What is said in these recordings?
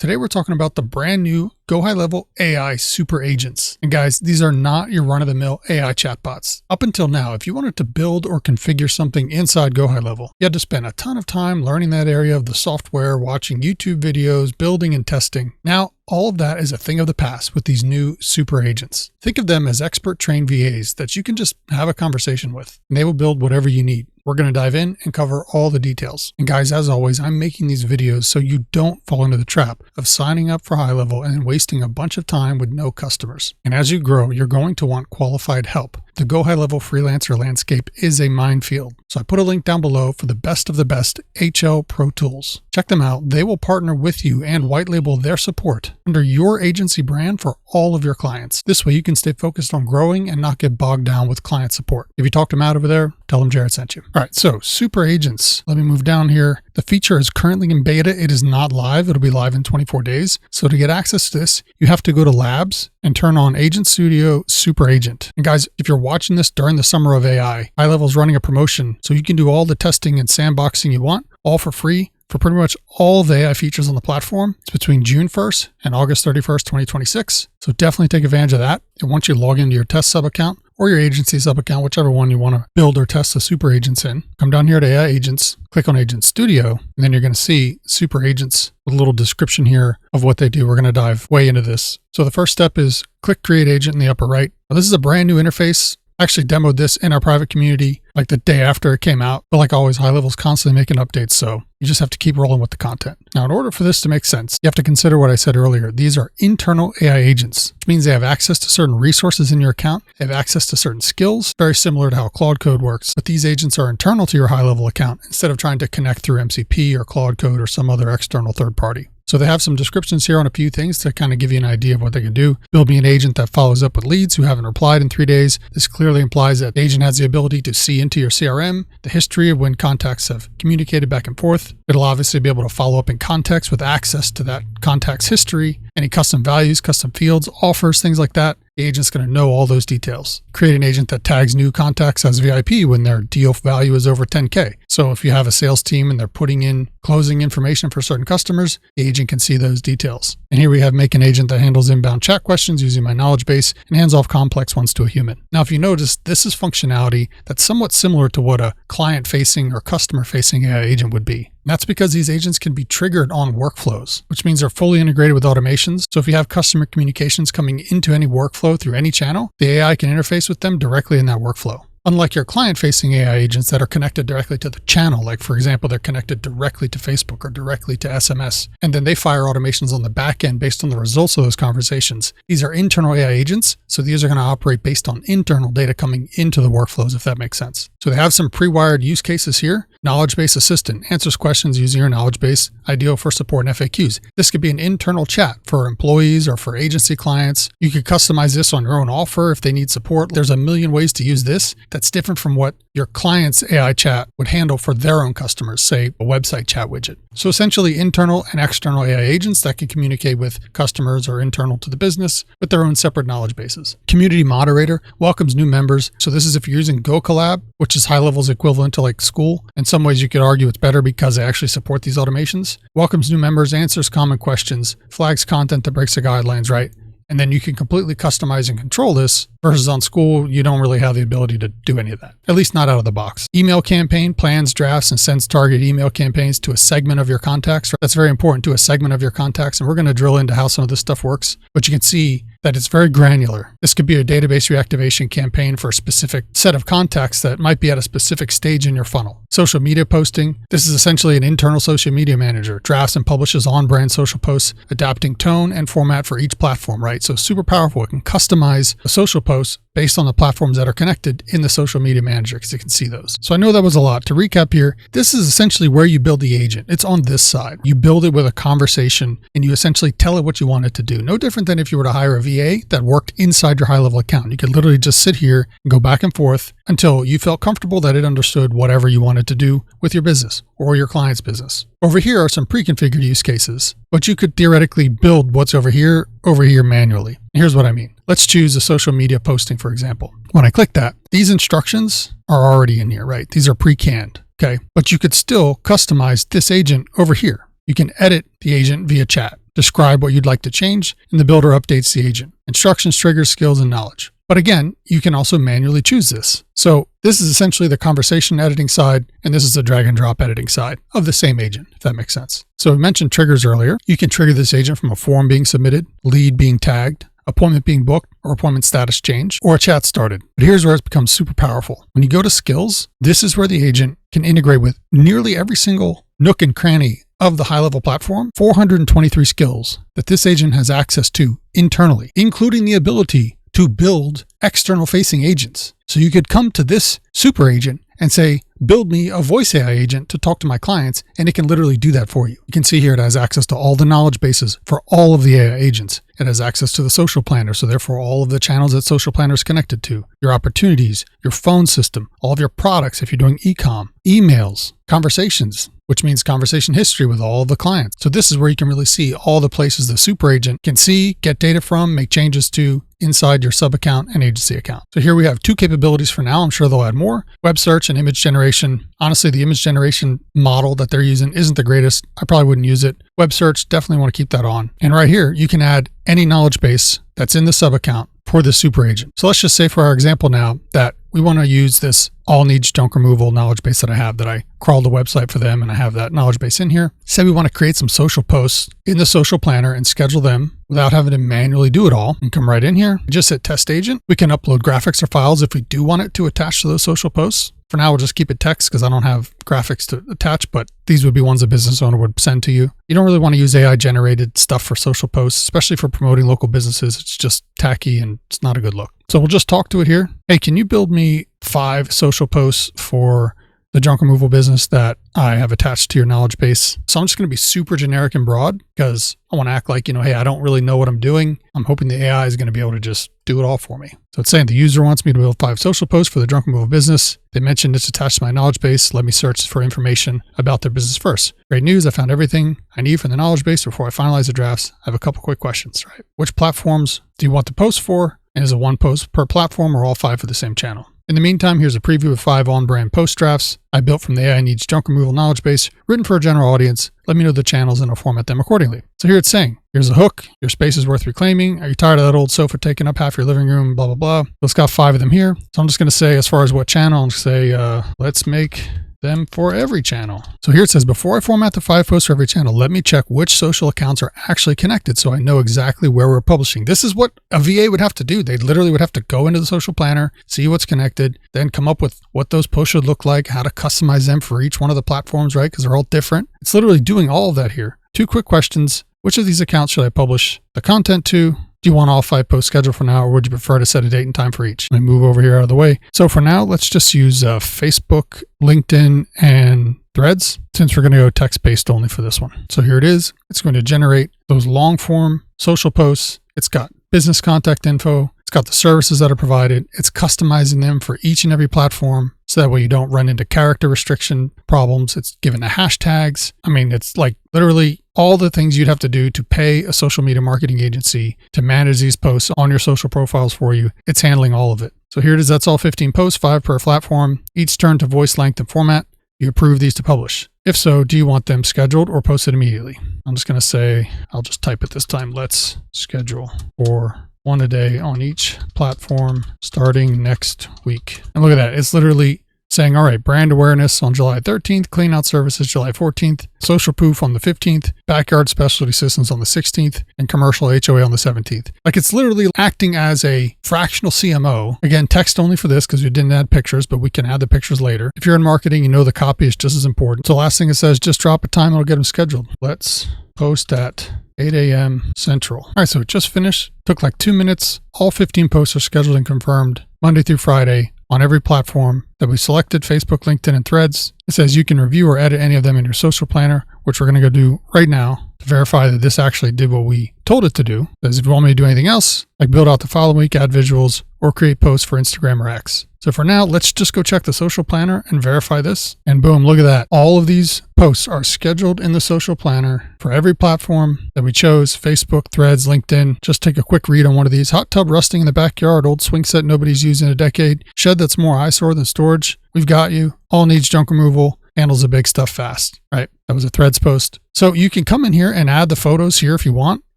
Today we're talking about the brand new GoHighLevel AI Super Agents. And guys, these are not your run-of-the-mill AI chatbots. Up until now, if you wanted to build or configure something inside GoHighLevel, you had to spend a ton of time learning that area of the software, watching YouTube videos, building and testing. Now, all of that is a thing of the past with these new super agents. Think of them as expert trained VAs that you can just have a conversation with, and they will build whatever you need. We're going to dive in and cover all the details. And guys, as always, I'm making these videos so you don't fall into the trap of signing up for HighLevel and wasting a bunch of time with no customers. And as you grow, you're going to want qualified help. The GoHighLevel freelancer landscape is a minefield. So I put a link down below for the best of the best HL-ProTools. Check them out. They will partner with you and white label their support under your agency brand for all of your clients. This way you can stay focused on growing and not get bogged down with client support. If you talk to Matt over there, tell him Jared sent you. All right, so super agents. Let me move down here. The feature is currently in beta. It is not live. It'll be live in 24 days. So to get access to this, you have to go to Labs and turn on Agent Studio Super Agent. And guys, if you're watching this during the summer of AI, HighLevel is running a promotion so you can do all the testing and sandboxing you want, all for free for pretty much all the AI features on the platform. It's between June 1st and August 31st, 2026. So definitely take advantage of that. And once you log into your test sub account or your agency sub account, whichever one you want to build or test the super agents in, come down here to AI Agents, click on Agent Studio, and then you're going to see super agents with a little description here of what they do. We're going to dive way into this. So the first step is click Create Agent in the upper right. Now, this is a brand new interface. I actually demoed this in our private community like the day after it came out. But like always, HighLevel's constantly making updates, so you just have to keep rolling with the content. Now, in order for this to make sense, you have to consider what I said earlier. These are internal AI agents, which means they have access to certain resources in your account. They have access to certain skills, very similar to how Claude Code works. But these agents are internal to your HighLevel account instead of trying to connect through MCP or Claude Code or some other external third party. So they have some descriptions here on a few things to kind of give you an idea of what they can do. Build me an agent that follows up with leads who haven't replied in 3 days. This clearly implies that the agent has the ability to see into your CRM, the history of when contacts have communicated back and forth. It'll obviously be able to follow up in context with access to that contact's history, any custom values, custom fields, offers, things like that. The agent's going to know all those details. Create an agent that tags new contacts as VIP when their deal value is over 10K. So if you have a sales team and they're putting in closing information for certain customers, the agent can see those details. And here we have make an agent that handles inbound chat questions using my knowledge base and hands off complex ones to a human. Now, if you notice, this is functionality that's somewhat similar to what a client-facing or customer-facing AI agent would be. That's because these agents can be triggered on workflows, which means they're fully integrated with automations. So if you have customer communications coming into any workflow through any channel, the AI can interface with them directly in that workflow. Unlike your client-facing AI agents that are connected directly to the channel, like for example, they're connected directly to Facebook or directly to SMS, and then they fire automations on the back end based on the results of those conversations. These are internal AI agents, so these are going to operate based on internal data coming into the workflows, if that makes sense. So they have some pre-wired use cases here. Knowledge base assistant answers questions using your knowledge base, ideal for support and FAQs. This could be an internal chat for employees or for agency clients. You could customize this on your own offer if they need support. There's a million ways to use this that's different from what your client's AI chat would handle for their own customers, say a website chat widget. So essentially internal and external AI agents that can communicate with customers or internal to the business with their own separate knowledge bases. Community moderator welcomes new members. So this is if you're using GoCollab, which is HighLevel's equivalent to like School. In some ways you could argue it's better because they actually support these automations. Welcomes new members, answers common questions, flags content that breaks the guidelines, right? And then you can completely customize and control this versus on School, you don't really have the ability to do any of that, at least not out of the box. Email campaign plans, drafts, and sends target email campaigns to a segment of your contacts. That's very important, to a segment of your contacts. And we're going to drill into how some of this stuff works, but you can see that it's very granular. This could be a database reactivation campaign for a specific set of contacts that might be at a specific stage in your funnel. Social media posting. This is essentially an internal social media manager. Drafts and publishes on-brand social posts, adapting tone and format for each platform, right? So super powerful. It can customize a social post based on the platforms that are connected in the social media manager, because you can see those. So I know that was a lot. To recap here, this is essentially where you build the agent. It's on this side. You build it with a conversation and you essentially tell it what you want it to do. No different than if you were to hire a VA that worked inside your HighLevel account. You could literally just sit here and go back and forth until you felt comfortable that it understood whatever you wanted to do with your business or your client's business. Over here are some pre-configured use cases, but you could theoretically build what's over here manually. Here's what I mean. Let's choose a social media posting, for example. When I click that, these instructions are already in here, right? These are pre-canned, okay? But you could still customize this agent over here. You can edit the agent via chat. describe what you'd like to change, and the builder updates the agent. Instructions, triggers, skills, and knowledge. But again, you can also manually choose this. So this is essentially the conversation editing side, and this is the drag and drop editing side of the same agent, if that makes sense. So we mentioned triggers earlier. You can trigger this agent from a form being submitted, lead being tagged, appointment being booked, or appointment status change, or a chat started. But here's where it becomes super powerful. When you go to skills, this is where the agent can integrate with nearly every single nook and cranny of the HighLevel platform, 423 skills that this agent has access to internally, including the ability to build external facing agents. So you could come to this super agent and say, build me a voice AI agent to talk to my clients, and it can literally do that for you. You can see here it has access to all the knowledge bases for all of the AI agents. It has access to the social planner, so therefore all of the channels that social planner is connected to, your opportunities, your phone system, all of your products if you're doing e-com, emails, conversations, which means conversation history with all of the clients. So this is where you can really see all the places the super agent can see, get data from, make changes to inside your sub account and agency account. So here we have 2 capabilities for now. I'm sure they'll add more. Web search and image generation. Honestly, the image generation model that they're using isn't the greatest. I probably wouldn't use it. Web search, definitely want to keep that on. And right here, you can add any knowledge base that's in the sub account for the super agent. So let's just say for our example now that we want to use this all needs junk removal knowledge base that I have, that I crawled the website for them and I have that knowledge base in here. Say we want to create some social posts in the social planner and schedule them without having to manually do it all, and come right in here, just hit test agent. We can upload graphics or files if we do want it to attach to those social posts. For now, we'll just keep it text because I don't have graphics to attach, but these would be ones a business owner would send to you. You don't really want to use AI generated stuff for social posts, especially for promoting local businesses. It's just tacky and it's not a good look. So we'll just talk to it here. Hey, can you build me 5 social posts for the junk removal business that I have attached to your knowledge base? So I'm just going to be super generic and broad because I want to act like, hey, I don't really know what I'm doing. I'm hoping the AI is going to be able to just do it all for me. So it's saying the user wants me to build 5 social posts for the junk removal business. They mentioned it's attached to my knowledge base. Let me search for information about their business first. Great news. I found everything I need from the knowledge base. Before I finalize the drafts, I have a couple quick questions, right? Which platforms do you want the post for? And is it 1 post per platform or all 5 for the same channel? In the meantime, here's a preview of 5 on-brand post drafts I built from the AI Needs Junk Removal knowledge base, written for a general audience. Let me know the channels and I'll format them accordingly. So here it's saying, here's a hook. Your space is worth reclaiming. Are you tired of that old sofa taking up half your living room? Blah, blah, blah. So it's got 5 of them here. So I'm just going to say, as far as what channel, I'm going to say, let's make them for every channel. So here it says, before I format the 5 posts for every channel, let me check which social accounts are actually connected so I know exactly where we're publishing. This is what a VA would have to do. They literally would have to go into the social planner, see what's connected, then come up with what those posts should look like, how to customize them for each one of the platforms, right? Because they're all different. It's literally doing all of that here. 2 quick questions. Which of these accounts should I publish the content to? Do you want all 5 posts scheduled for now, or would you prefer to set a date and time for each? Let me move over here out of the way. So for now, let's just use Facebook, LinkedIn, and Threads, since we're going to go text-based only for this one. So here it is. It's going to generate those long-form social posts. It's got business contact info. It's got the services that are provided. It's customizing them for each and every platform, so that way you don't run into character restriction problems. It's given the hashtags. I mean, it's like literally all the things you'd have to do to pay a social media marketing agency to manage these posts on your social profiles for you. It's handling all of it. So here it is. That's all 15 posts, 5 per platform, each turned to voice length and format. You approve these to publish. If so, do you want them scheduled or posted immediately? I'm just going to say, I'll just type it this time. Let's schedule for 1 a day on each platform starting next week. And look at that. It's literally saying, all right, brand awareness on July 13th, clean out services July 14th, social proof on the 15th, backyard specialty systems on the 16th, and commercial HOA on the 17th. Like, it's literally acting as a fractional CMO. Again, text only for this because we didn't add pictures, but we can add the pictures later. If you're in marketing, you know the copy is just as important. So last thing it says, just drop a time, it'll get them scheduled. Let's post at 8 a.m. Central. All right, so it just finished. Took like 2 minutes. All 15 posts are scheduled and confirmed Monday through Friday on every platform that we selected: Facebook, LinkedIn, and Threads. It says you can review or edit any of them in your social planner, which we're going to go do right now to verify that this actually did what we told it to do. Because if you want me to do anything else, like build out the following week, add visuals, or create posts for Instagram or X. So for now, let's just go check the social planner and verify this. And boom, look at that. All of these posts are scheduled in the social planner for every platform that we chose: Facebook, Threads, LinkedIn. Just take a quick read on one of these. Hot tub rusting in the backyard, old swing set nobody's used in a decade, shed that's more eyesore than storage. We've got you. All needs junk removal. Handles the big stuff fast, right? That was a Threads post. So you can come in here and add the photos here if you want,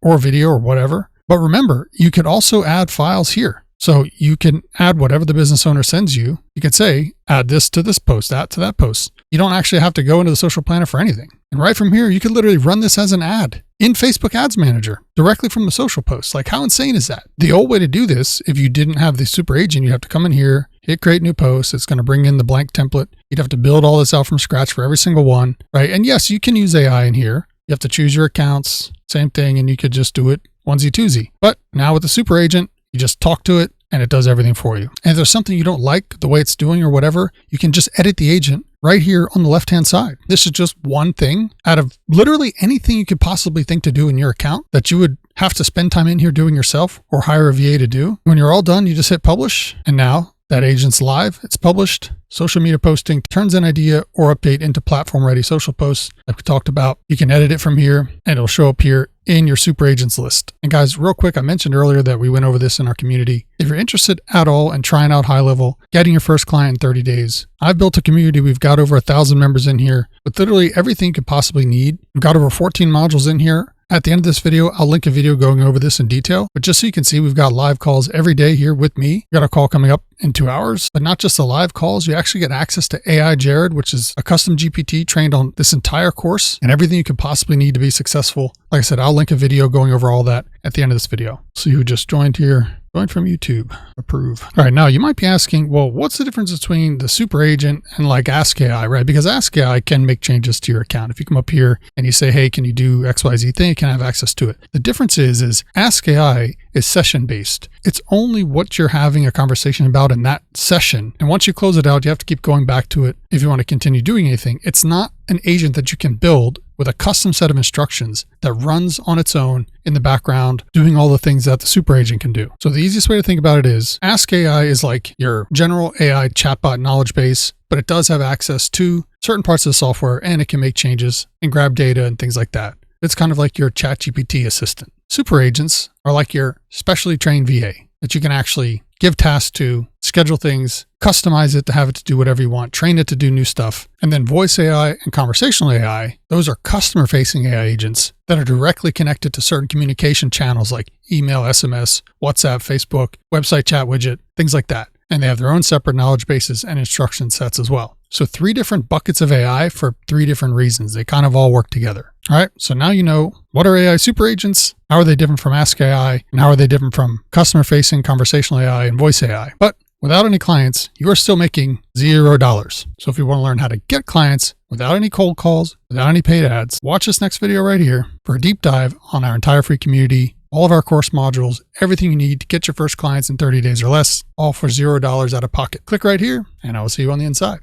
or video or whatever. But remember, you could also add files here. So you can add whatever the business owner sends you. You can say, add this to this post, that to that post. You don't actually have to go into the social planner for anything. And right from here, you could literally run this as an ad in Facebook Ads Manager directly from the social post. Like, how insane is that? The old way to do this, if you didn't have the super agent, you have to come in here, hit create new post. It's going to bring in the blank template. You'd have to build all this out from scratch for every single one, right? And yes, you can use AI in here. You have to choose your accounts, same thing, and you could just do it onesie twosie. But now with the super agent, you just talk to it and it does everything for you. And if there's something you don't like the way it's doing or whatever, you can just edit the agent right here on the left-hand side. This is just one thing out of literally anything you could possibly think to do in your account that you would have to spend time in here doing yourself or hire a VA to do. When you're all done, you just hit publish. And now that agent's live, it's published. Social media posting turns an idea or update into platform-ready social posts like we talked about. You can edit it from here and it'll show up here in your super agents list. And guys, real quick, I mentioned earlier that we went over this in our community. If you're interested at all in trying out HighLevel, getting your first client in 30 days, I've built a community. We've got over 1,000 members in here with literally everything you could possibly need. We've got over 14 modules in here. At the end of this video, I'll link a video going over this in detail, but just so you can see, we've got live calls every day here with me. We got a call coming up in 2 hours, but not just the live calls. You actually get access to AI Jared, which is a custom GPT trained on this entire course and everything you could possibly need to be successful. Like I said, I'll link a video going over all that at the end of this video. See who just joined here. Join from YouTube. Approve. All right, now you might be asking, well, what's the difference between the super agent and like Ask AI, right? Because Ask AI can make changes to your account. If you come up here and you say, hey, can you do XYZ thing? You can have access to it. The difference is Ask AI is session-based. It's only what you're having a conversation about in that session. And once you close it out, you have to keep going back to it if you want to continue doing anything. It's not an agent that you can build with a custom set of instructions that runs on its own in the background, doing all the things that the super agent can do. So the easiest way to think about it is Ask AI is like your general AI chatbot knowledge base, but it does have access to certain parts of the software and it can make changes and grab data and things like that. It's kind of like your ChatGPT assistant. Super agents are like your specially trained VA that you can actually give tasks to, schedule things, customize it to have it to do whatever you want, train it to do new stuff. And then voice AI and conversational AI, those are customer-facing AI agents that are directly connected to certain communication channels like email, SMS, WhatsApp, Facebook, website chat widget, things like that. And they have their own separate knowledge bases and instruction sets as well. So 3 different buckets of AI for 3 different reasons. They kind of all work together. All right, so now you know what are AI super agents, how are they different from Ask AI, and how are they different from customer-facing conversational AI and voice AI. But without any clients, you are still making $0. So if you want to learn how to get clients without any cold calls, without any paid ads, watch this next video right here for a deep dive on our entire free community, all of our course modules, everything you need to get your first clients in 30 days or less, all for $0 out of pocket. Click right here, and I will see you on the inside.